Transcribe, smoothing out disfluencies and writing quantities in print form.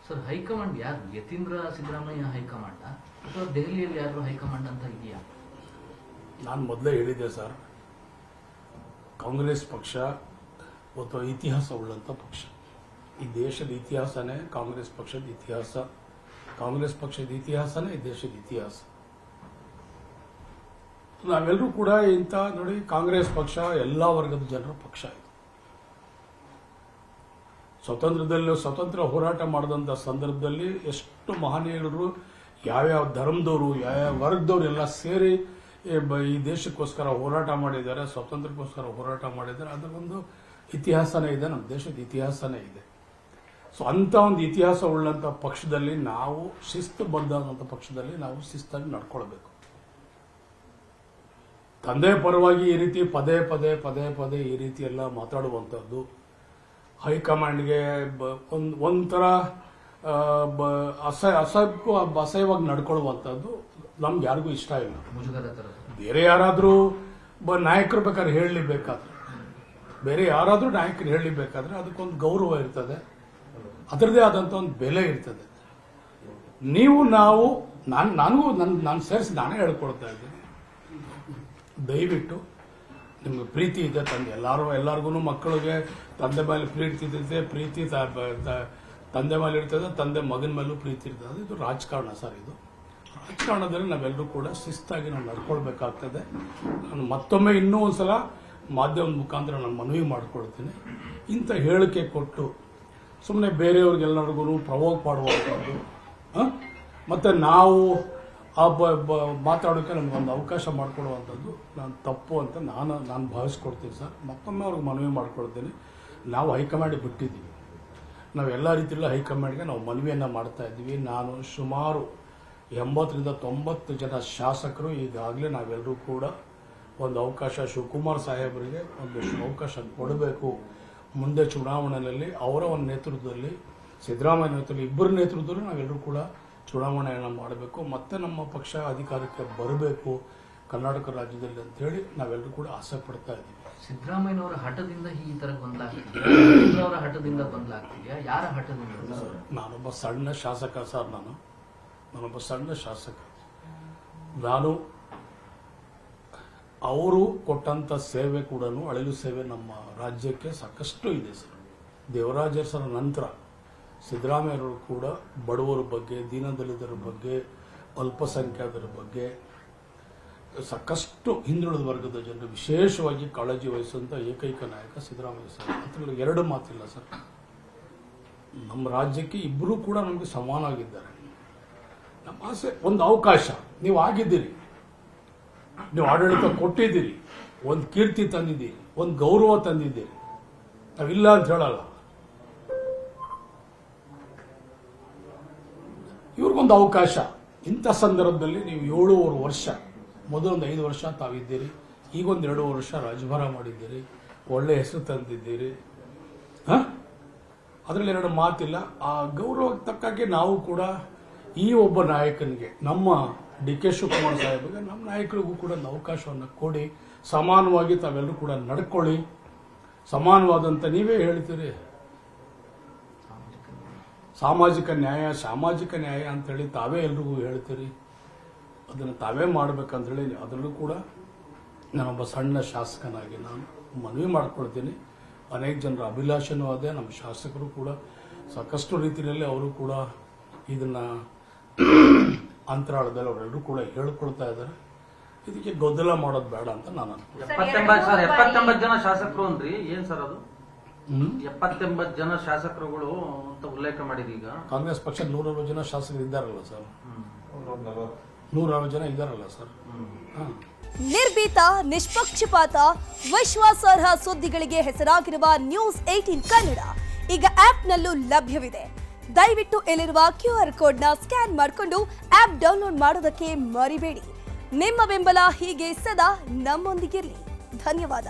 Sir high command ಯಾರು? Yathindra Siddaramaiah high command ಅಥವಾ ದೆಹಲಿಯಲ್ಲಿ ಯಾರು ಹೈಕಮಾಂಡ್ ಅಂತ ಇದೆಯಾ? ನಾನು ಮೊದಲೇ ಹೇಳಿದ್ದೆ ಸರ್, ಕಾಂಗ್ರೆಸ್ ಪಕ್ಷ ಒಂದು ಇತಿಹಾಸ ಉಳ್ಳಂಥ ಪಕ್ಷ. ಈ ದೇಶದ ಇತಿಹಾಸನೇ ಕಾಂಗ್ರೆಸ್ ಪಕ್ಷದ ಇತಿಹಾಸ, ಕಾಂಗ್ರೆಸ್ ಪಕ್ಷದ ಇತಿಹಾಸನೇ ಈ ದೇಶದ ಇತಿಹಾಸ. ನಾವೆಲ್ಲರೂ ಕೂಡ ಇಂಥ ನೋಡಿ, ಕಾಂಗ್ರೆಸ್ ಪಕ್ಷ ಎಲ್ಲ ವರ್ಗದ ಜನರ ಪಕ್ಷ ಇದು. ಸ್ವತಂತ್ರ ಹೋರಾಟ ಮಾಡಿದಂಥ ಸಂದರ್ಭದಲ್ಲಿ ಎಷ್ಟು ಮಹನೀಯರು, ಯಾವ್ಯಾವ ಧರ್ಮದವರು, ಯಾವ್ಯಾವ ವರ್ಗದವರು ಎಲ್ಲ ಸೇರಿ ಈ ದೇಶಕ್ಕೋಸ್ಕರ ಹೋರಾಟ ಮಾಡಿದ್ದಾರೆ, ಸ್ವಾತಂತ್ರ್ಯಕ್ಕೋಸ್ಕರ ಹೋರಾಟ ಮಾಡಿದ್ದಾರೆ. ಅದರೊಂದು ಇತಿಹಾಸನೇ ಇದೆ, ನಮ್ಮ ದೇಶದ ಇತಿಹಾಸನೇ ಇದೆ. ಸೊ ಅಂಥ ಒಂದು ಇತಿಹಾಸ ಉಳ್ಳಂಥ ಪಕ್ಷದಲ್ಲಿ ನಾವು ಶಿಸ್ತುಬದ್ಧವಾದಂಥ ಪಕ್ಷದಲ್ಲಿ ನಾವು ಶಿಸ್ತಾಗಿ ನಡ್ಕೊಳ್ಬೇಕು. ತಂದೆ ಪರವಾಗಿ ಈ ರೀತಿ ಪದೇ ಪದೇ ಈ ರೀತಿ ಎಲ್ಲ ಮಾತಾಡುವಂಥದ್ದು, ಹೈಕಮಾಂಡ್ಗೆ ಒಂಥರ ಅಸಹ್ಯವಾಗಿ ನಡ್ಕೊಳ್ಳುವಂಥದ್ದು ನಮ್ಗೆ ಯಾರಿಗೂ ಇಷ್ಟ ಇಲ್ಲ. ಬೇರೆ ಯಾರಾದರೂ ನಾಯಕರು ಬೇಕಾದ್ರೆ ಹೇಳಲಿಬೇಕಾದ್ರೆ, ಬೇರೆ ಯಾರಾದರೂ ನಾಯಕರು ಹೇಳಲಿಬೇಕಾದ್ರೆ ಅದಕ್ಕೊಂದು ಗೌರವ ಇರ್ತದೆ, ಅದರದೇ ಆದಂಥ ಒಂದು ಬೆಲೆ ಇರ್ತದೆ. ನಾನು ಸೇರಿಸಿ ನಾನೇ ಹೇಳ್ಕೊಳ್ತಾ ಇದ್ದೀನಿ, ದಯವಿಟ್ಟು ನಿಮ್ಗೆ ಪ್ರೀತಿ ಇದೆ ತಂದೆ, ಎಲ್ಲರಿಗೂ ಮಕ್ಕಳಿಗೆ ತಂದೆ ಮೇಲೆ ಪ್ರೀತಿ ಇರ್ತದೆ, ಪ್ರೀತಿ ತಂದೆ ಮೇಲೆ ಇರ್ತದೆ, ತಂದೆ ಮಗನ ಮೇಲೂ ಪ್ರೀತಿ ಇರ್ತದೆ. ಇದು ರಾಜಕಾರಣ ಸರ್. ಇದು ರಾಜಕಾರಣದಲ್ಲಿ ನಾವೆಲ್ಲರೂ ಕೂಡ ಶಿಸ್ತಾಗಿ ನಾವು ನಡ್ಕೊಳ್ಬೇಕಾಗ್ತದೆ. ನಾನು ಮತ್ತೊಮ್ಮೆ ಇನ್ನೂ ಒಂದ್ಸಲ ಮಾಧ್ಯಮದ ಮುಖಾಂತರ ನಾನು ಮನವಿ ಮಾಡಿಕೊಳ್ತೀನಿ, ಇಂಥ ಹೇಳಿಕೆ ಕೊಟ್ಟು ಸುಮ್ಮನೆ ಬೇರೆಯವ್ರಿಗೆಲ್ಲರಿಗೂ ಪ್ರವೋಕ್ ಮಾಡುವಂಥದ್ದು, ಮತ್ತೆ ನಾವು ಮಾತಾಡೋಕ್ಕೆ ನಮಗೊಂದು ಅವಕಾಶ ಮಾಡಿಕೊಡುವಂಥದ್ದು ನಾನು ತಪ್ಪು ಅಂತ ನಾನು ಭಾವಿಸ್ಕೊಡ್ತೀನಿ ಸರ್. ಮತ್ತೊಮ್ಮೆ ಅವ್ರಿಗೆ ಮನವಿ ಮಾಡ್ಕೊಳ್ತೀನಿ, ನಾವು ಹೈಕಮಾಂಡ್ ಬಿಟ್ಟಿದ್ದೀವಿ, ನಾವು ಎಲ್ಲ ರೀತಿಯಲ್ಲೂ ಹೈಕಮಾಂಡ್ಗೆ ನಾವು ಮನವಿಯನ್ನು ಮಾಡ್ತಾ ಇದ್ದೀವಿ. ನಾನು ಸುಮಾರು 80ರಿಂದ 90 ಜನ ಶಾಸಕರು ಈಗಾಗಲೇ ನಾವೆಲ್ಲರೂ ಕೂಡ ಒಂದು ಅವಕಾಶ, ಶಿವಕುಮಾರ್ ಸಾಹೇಬರಿಗೆ ಒಂದು ಅವಕಾಶ ಕೊಡಬೇಕು. ಮುಂದೆ ಚುನಾವಣೆಯಲ್ಲಿ ಅವರ ಒಂದು ನೇತೃತ್ವದಲ್ಲಿ, ಸಿದ್ದರಾಮಯ್ಯ ನೇತೃತ್ವದಲ್ಲಿ, ಇಬ್ಬರ ನೇತೃತ್ವದಲ್ಲಿ ನಾವೆಲ್ಲರೂ ಕೂಡ ಚುನಾವಣೆಯನ್ನು ಮಾಡಬೇಕು, ಮತ್ತೆ ನಮ್ಮ ಪಕ್ಷ ಅಧಿಕಾರಕ್ಕೆ ಬರಬೇಕು ಕರ್ನಾಟಕ ರಾಜ್ಯದಲ್ಲಿ ಅಂತೇಳಿ ನಾವೆಲ್ಲರೂ ಕೂಡ ಆಸೆ ಪಡ್ತಾ ಇದ್ದೀವಿ. ಸಿದ್ದರಾಮಯ್ಯನವರ ಹಠದಿಂದ ಈ ತರ ಗೊಂದಲಾಗ್ತಿದೆಯಾ? ಹಠದಿಂದ ಗೊಂದಲಾಗ್ತಿದೆಯಾ? ಯಾರ ಹಠದಿಂದ? ನಾನೊಬ್ಬ ಸಣ್ಣ ಶಾಸಕ ಸರ್, ನಾನೊಬ್ಬ ಸಣ್ಣ ಶಾಸಕ. ನಾನು ಅವರು ಕೊಟ್ಟಂತ ಸೇವೆ ಕೂಡ, ಅಳಿಲು ಸೇವೆ ನಮ್ಮ ರಾಜ್ಯಕ್ಕೆ ಸಾಕಷ್ಟು ಇದೆ ಸರ್. ದೇವರಾಜ ಅರಸರ ನಂತರ ಸಿದ್ದರಾಮಯ್ಯವರು ಕೂಡ ಬಡವರ ಬಗ್ಗೆ, ದೀನದಲಿತರ ಬಗ್ಗೆ, ಅಲ್ಪಸಂಖ್ಯಾತರ ಬಗ್ಗೆ, ಸಾಕಷ್ಟು ಹಿಂದುಳಿದ ವರ್ಗದ ಜನರು ವಿಶೇಷವಾಗಿ ಕಾಳಜಿ ವಹಿಸುವಂಥ ಏಕೈಕ ನಾಯಕ ಸಿದ್ದರಾಮಯ್ಯ ಸರ್. ಅದರಲ್ಲಿ ಎರಡು ಮಾತಿಲ್ಲ ಸರ್. ನಮ್ಮ ರಾಜ್ಯಕ್ಕೆ ಇಬ್ಬರೂ ಕೂಡ ನಮಗೆ ಸಮಾನವಾಗಿದ್ದಾರೆ. ನಮ್ಮ ಆಸೆ ಒಂದು ಅವಕಾಶ, ನೀವು ಆಗಿದ್ದೀರಿ, ನೀವು ಆಡಳಿತ ಕೊಟ್ಟಿದ್ದೀರಿ, ಒಂದು ಕೀರ್ತಿ ತಂದಿದ್ದೀರಿ, ಒಂದು ಗೌರವ ತಂದಿದ್ದೀರಿ, ನಾವಿಲ್ಲ ಅಂತ ಹೇಳಲ್ಲ. ಇವ್ರಿಗೊಂದು ಅವಕಾಶ. ಇಂಥ ಸಂದರ್ಭದಲ್ಲಿ ನೀವು 7.5 ವರ್ಷ, ಮೊದಲೊಂದು 5 ವರ್ಷ ತಾವಿದ್ದೀರಿ, ಈಗೊಂದು 2 ವರ್ಷ ರಾಜಭಾರ ಮಾಡಿದ್ದೀರಿ, ಒಳ್ಳೆ ಹೆಸರು ತಂದಿದ್ದೀರಿ. ಅದರಲ್ಲಿ ಎರಡು ಮಾತಿಲ್ಲ. ಆ ಗೌರವಕ್ಕೆ ತಕ್ಕಾಗೆ ನಾವು ಕೂಡ ಈ ಒಬ್ಬ ನಾಯಕನಿಗೆ, ನಮ್ಮ ಡಿ ಕೆ ಶಿವಕುಮಾರ್ ಸಾಹೇಬರಿಗೆ, ನಮ್ಮ ನಾಯಕರಿಗೂ ಕೂಡ ಒಂದು ಅವಕಾಶವನ್ನು ಕೊಡಿ, ಸಮಾನವಾಗಿ ತಾವೆಲ್ಲರೂ ಕೂಡ ನಡ್ಕೊಳ್ಳಿ. ಸಮಾನವಾದಂಥ ನೀವೇ ಹೇಳ್ತೀರಿ ಸಾಮಾಜಿಕ ನ್ಯಾಯ ಅಂತೇಳಿ ತಾವೇ ಎಲ್ರಿಗೂ ಹೇಳ್ತೀರಿ, ಅದನ್ನು ತಾವೇ ಮಾಡ್ಬೇಕಂತೇಳಿ ಅದರಲ್ಲೂ ಕೂಡ ನಾನೊಬ್ಬ ಸಣ್ಣ ಶಾಸಕನಾಗಿ ನಾನು ಮನವಿ ಮಾಡ್ಕೊಳ್ತೀನಿ. ಅನೇಕ ಜನರ ಅಭಿಲಾಷೆನೂ ಅದೇ, ನಮ್ಮ ಶಾಸಕರು ಕೂಡ ಸಾಕಷ್ಟು ರೀತಿಯಲ್ಲಿ ಅವರು ಕೂಡ ಇದನ್ನ ಅಂತರಾಳದಲ್ಲಿ ಅವರೆಲ್ಲರೂ ಕೂಡ ಹೇಳ್ಕೊಳ್ತಾ ಇದ್ದಾರೆ. ಇದಕ್ಕೆ ಗೊಂದಲ ಮಾಡೋದು ಬೇಡ ಅಂತ ನಾನು 79 ಜನ ಶಾಸಕರು ಅಂದ್ರಿ, ಏನ್ ಸರ್ ಅದು? 79 ಜನ ಶಾಸಕರುಗಳು ಅಂತ ಉಲ್ಲೇಖ ಮಾಡಿದ. ಈಗ ಕಾಂಗ್ರೆಸ್ ಪಕ್ಷ 160 ಜನ ಶಾಸಕರು ಇದ್ದಾರಲ್ಲ ಸರ್, 160 ಜನ ಇದ್ದಾರಲ್ಲ ಸರ್. ನಿರ್ಭೀತ, ನಿಷ್ಪಕ್ಷಪಾತ, ವಿಶ್ವಾಸಾರ್ಹ ಸುದ್ದಿಗಳಿಗೆ ಹೆಸರಾಗಿರುವ ನ್ಯೂಸ್ 18 ಕನ್ನಡ ಈಗ ಆಪ್ನಲ್ಲೂ ಲಭ್ಯವಿದೆ. ದಯವಿಟ್ಟು ಇಲ್ಲಿರುವ QR ಕೋಡ್ನ ಸ್ಕ್ಯಾನ್ ಮಾಡಿಕೊಂಡು ಆಪ್ ಡೌನ್ಲೋಡ್ ಮಾಡೋದಕ್ಕೆ ಮರಿಬೇಡಿ. ನಿಮ್ಮ ಬೆಂಬಲ ಹೀಗೆ ಸದಾ ನಮ್ಮೊಂದಿಗಿರಲಿ. ಧನ್ಯವಾದ.